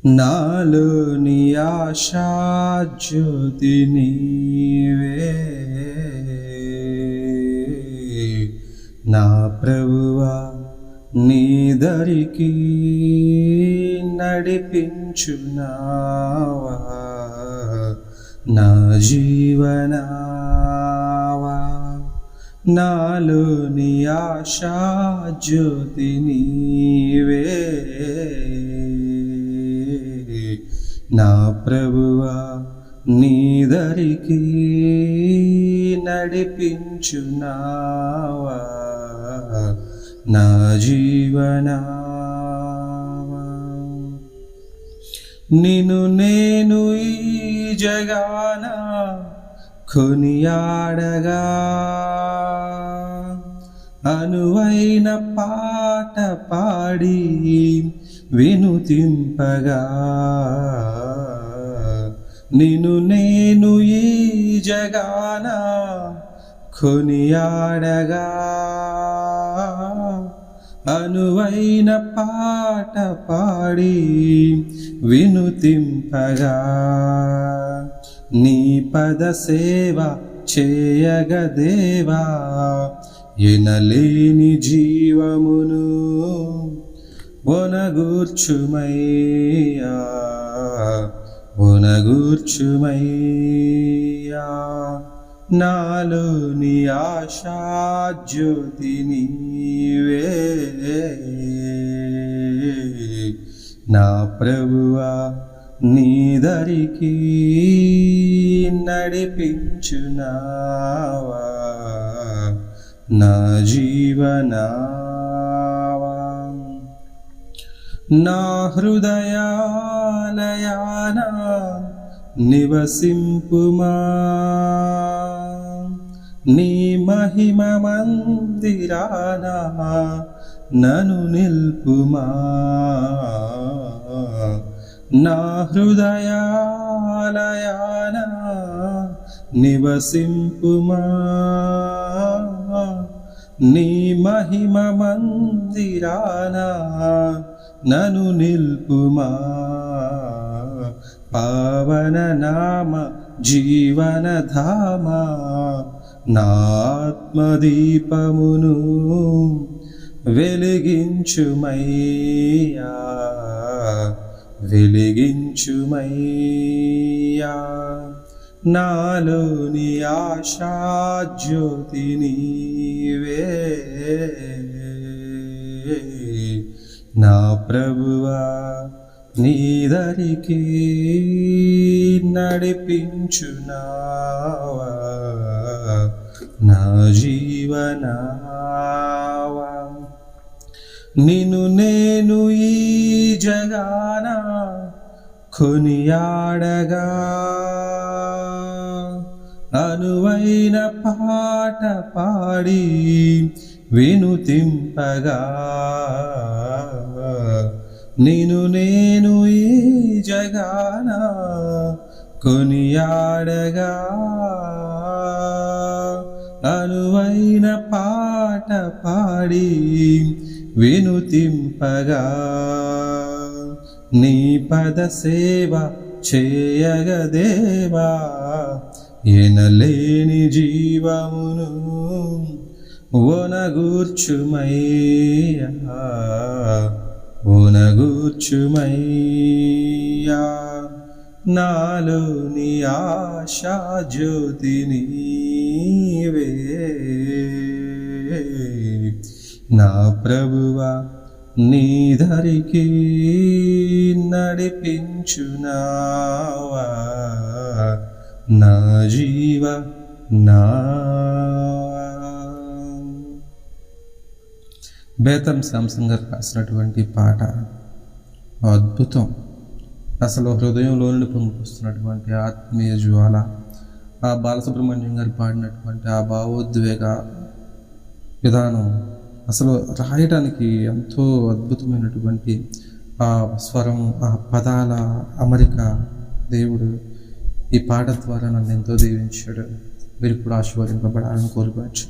నాలోని ఆశా జ్యోతి నీవే నా ప్రభువా, నీ దరికి నడిపించునావా నా జీవనావా. నాలోని ఆశా జ్యోతి నీవే నా ప్రభువా, నీ దరికి నడిపించునావా నా జీవనావా. నిన్ను నేను ఈ జగాన కొనియాడగా, అనువైన పాట పాడి వినుతింపగా. నిన్ను నేను ఈ జగాన కొనియాడగా, అనువైన పాట పాడి వినుతింపగా. నీ పద సేవ చేయగదేవా, ఎనలేని జీవమును ఒనగూర్చుమయ్యా, ఒనగూర్చుమయ్యా. నాలోని ఆశా జ్యోతి నీవే నా ప్రభువా, నీ దరికి నడిపించునావా నా జీవనావా. నా హృదయాలయాన నివసింపుమా, నీ మహిమ మందిరాన నన్ను నిల్పుమా. నా హృదయాలయాన నివసింపుమా, నీ మహిమ మందిరాన నన్ను నిల్పుమా. పావన నామ జీవనధామ, నా ఆత్మదీపమును వెలిగించుమయ్యా, వెలిగించుమయ్యా. నాలోని ఆశా జ్యోతి నీవే నా ప్రభువా, నీ దరికి నడిపించునావా నా జీవనావా. నిన్ను నేను ఈ జగాన కొనియాడగా, అనువైన పాట పాడి వినుతింపగా. నిన్ను నేను ఈ జగాన కొనియాడగా, అనువైన పాట పాడి వినుతింపగా. నీ పద సేవ చేయగదేవా, ఎనలేని జీవమును ఒనగూర్చుమయ్యా, ఒనగూర్చుమయ్యా. నాలోని ఆశా జ్యోతి నీవే నా ప్రభువా, నీ దరికి నడిపించునావా నా జీవనావా. బేతం శాంసంగ్ గారు రాసినటువంటి పాట అద్భుతం. అసలు హృదయంలో నుండి పొంగుకొస్తున్నటువంటి ఆత్మీయ జ్వాల. ఆ బాలసుబ్రహ్మణ్యం గారు పాడినటువంటి ఆ భావోద్వేగ విధానం అసలు రాయడానికి ఎంతో అద్భుతమైనటువంటి ఆ స్వరం, ఆ పదాల అమరిక. దేవుడు ఈ పాట ద్వారా నన్ను ఎంతో దీవించాడు. మీరు కూడా ఆశీర్వదింపబడాలని కోరుకోవచ్చు.